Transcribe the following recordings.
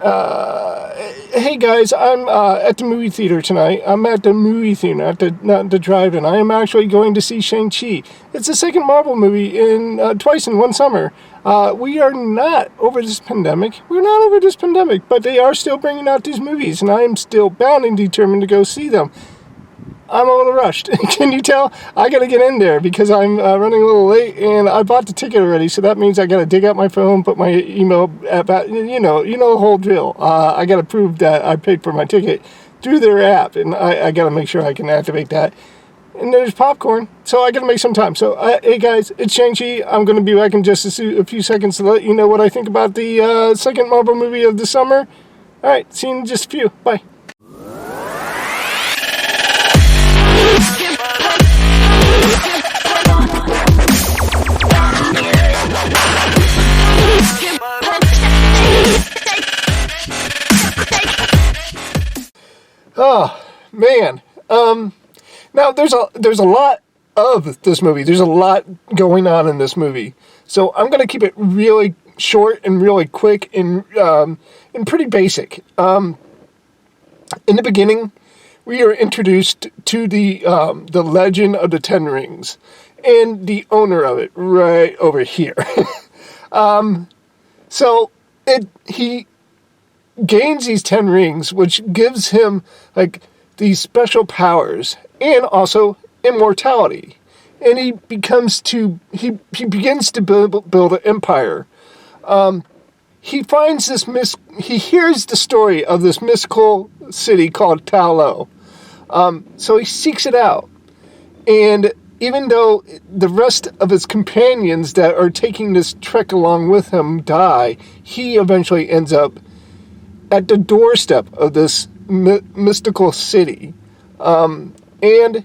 Hey guys, I'm at the movie theater tonight. I'm at the movie theater, not the drive-in. I am actually going to see Shang-Chi. It's the second Marvel movie in twice in one summer. We are not over this pandemic. We're not over this pandemic, but they are still bringing out these movies, and I am still bound and determined to go see them. I'm a little rushed. Can you tell? I gotta get in there because I'm running a little late, and I bought the ticket already. So that means I gotta dig out my phone, put my email about the whole drill. I gotta prove that I paid for my ticket through their app, and I gotta make sure I can activate that. And there's popcorn, so I gotta make some time. So hey guys, it's Shang-Chi. I'm gonna be back in just a few seconds to let you know what I think about the second Marvel movie of the summer. All right, see you in just a few. Bye. Oh man. Now there's a lot of this movie. There's a lot going on in this movie. So I'm gonna keep it really short and really quick and pretty basic. In the beginning, we are introduced to the legend of the Ten Rings and the owner of it right over here. So he gains these 10 rings, which gives him like these special powers and also immortality. And he begins to build an empire. He finds he hears the story of this mystical city called Ta Lo. So he seeks it out. And even though the rest of his companions that are taking this trek along with him die, he eventually ends up at the doorstep of this mystical city. And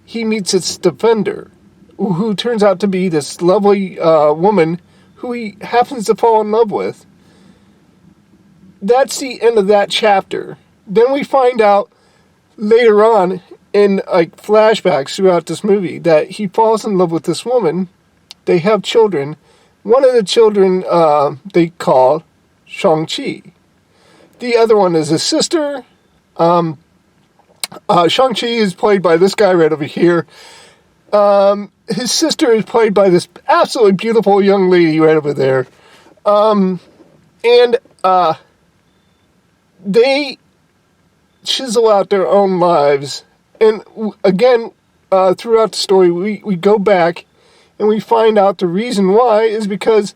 he meets its defender, who turns out to be this lovely woman who he happens to fall in love with. That's the end of that chapter. Then we find out later on in like flashbacks throughout this movie that he falls in love with this woman. They have children. One of the children they call Shang-Chi. The other one is his sister. Shang-Chi is played by this guy right over here. His sister is played by this absolutely beautiful young lady right over there. They chisel out their own lives. And again, throughout the story, we go back and we find out the reason why is because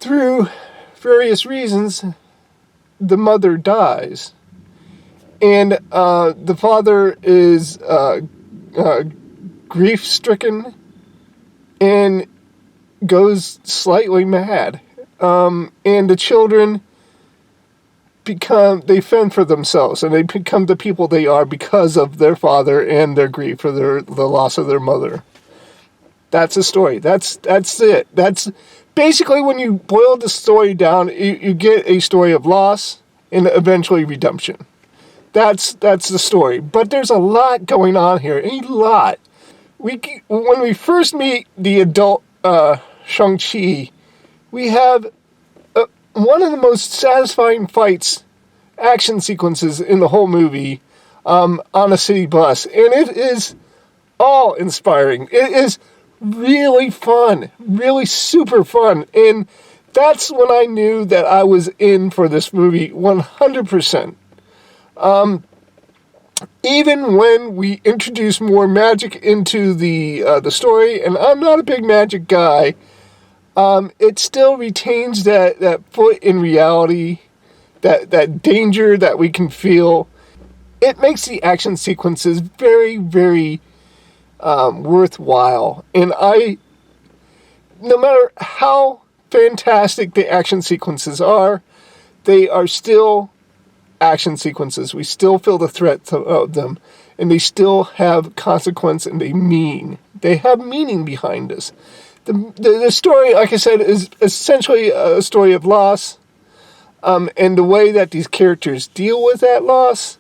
through various reasons, the mother dies. And the father is grief-stricken and goes slightly mad. And the children they fend for themselves, and they become the people they are because of their father and their grief for the loss of their mother. That's the story. That's it. That's basically, when you boil the story down, you get a story of loss and eventually redemption. That's the story. But there's a lot going on here. A lot. When we first meet the adult Shang-Chi, we have one of the most satisfying action sequences in the whole movie on a city bus. And it is awe-inspiring. It is really fun. Really super fun. And that's when I knew that I was in for this movie 100%. Even when we introduce more magic into the story, and I'm not a big magic guy, it still retains that foot in reality, that danger that we can feel. It makes the action sequences very, very worthwhile. And no matter how fantastic the action sequences are, they are still action sequences. We still feel the threat of them, and they still have consequence, and they have meaning behind this. The story, like I said, is essentially a story of loss, and the way that these characters deal with that loss,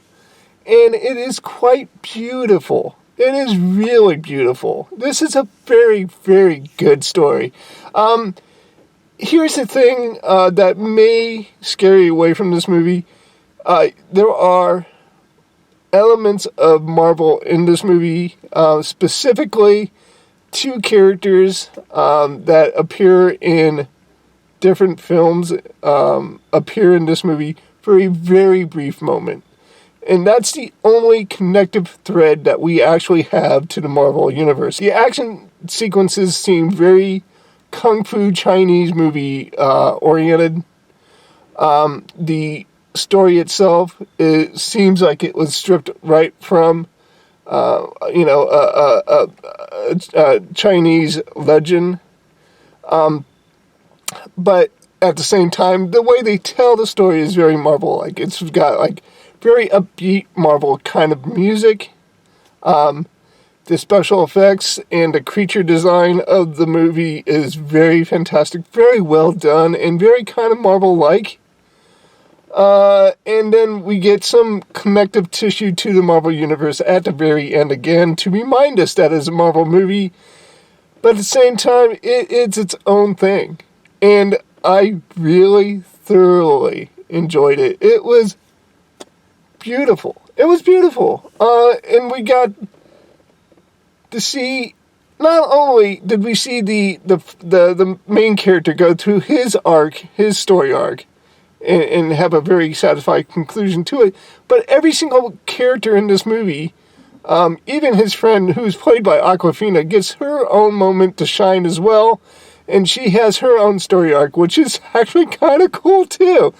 and it is quite beautiful. It is really beautiful. This is a very, very good story. here's the thing that may scare you away from this movie. There are elements of Marvel in this movie, specifically two characters that appear in different films appear in this movie for a very brief moment. And that's the only connective thread that we actually have to the Marvel Universe. The action sequences seem very Kung Fu Chinese movie oriented. The story itself, it seems like it was stripped right from, a Chinese legend. But at the same time, the way they tell the story is very Marvel-like. It's got, like, very upbeat Marvel kind of music. The special effects and the creature design of the movie is very fantastic, very well done, and very kind of Marvel-like. And then we get some connective tissue to the Marvel Universe at the very end again to remind us that it's a Marvel movie, but at the same time, it's its own thing. And I really thoroughly enjoyed it. It was beautiful. It was beautiful. And we got to see, not only did we see the main character go through his arc, his story arc, and have a very satisfying conclusion to it, but every single character in this movie, even his friend, who's played by Awkwafina, gets her own moment to shine as well, and she has her own story arc, which is actually kind of cool too.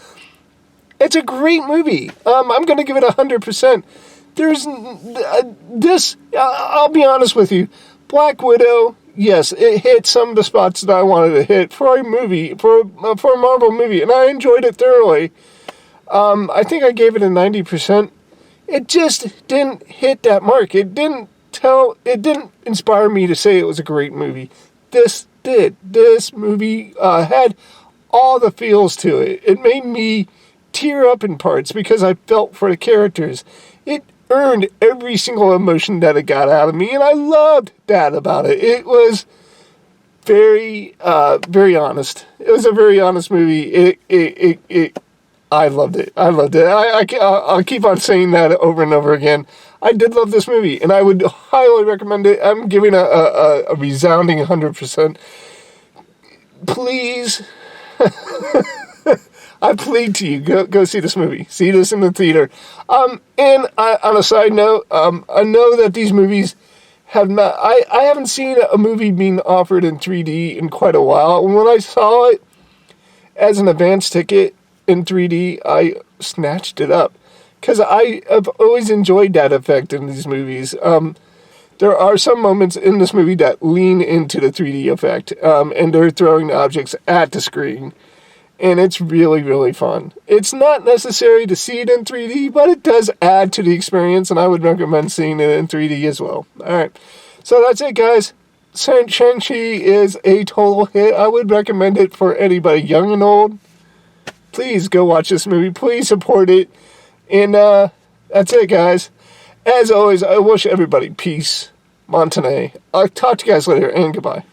It's a great movie. I'm going to give it 100%. There's this. I'll be honest with you. Black Widow, yes, it hit some of the spots that I wanted to hit for a movie, for a Marvel movie, and I enjoyed it thoroughly. I think I gave it a 90%. It just didn't hit that mark. It didn't inspire me to say it was a great movie. This did. This movie had all the feels to it. It made me tear up in parts because I felt for the characters. It earned every single emotion that it got out of me, and I loved that about it. It was very, very honest. It was a very honest movie. I loved it. I loved it. I'll keep on saying that over and over again. I did love this movie, and I would highly recommend it. I'm giving a resounding 100%. Please, I plead to you, go see this movie. See this in the theater. On a side note, I know that these movies have not... I haven't seen a movie being offered in 3D in quite a while. And when I saw it as an advance ticket in 3D, I snatched it up. Because I have always enjoyed that effect in these movies. There are some moments in this movie that lean into the 3D effect. And they're throwing objects at the screen. And it's really, really fun. It's not necessary to see it in 3D, but it does add to the experience, and I would recommend seeing it in 3D as well. Alright, so that's it, guys. Shang-Chi is a total hit. I would recommend it for anybody, young and old. Please go watch this movie. Please support it. And that's it, guys. As always, I wish everybody peace. Montana. I'll talk to you guys later, and goodbye.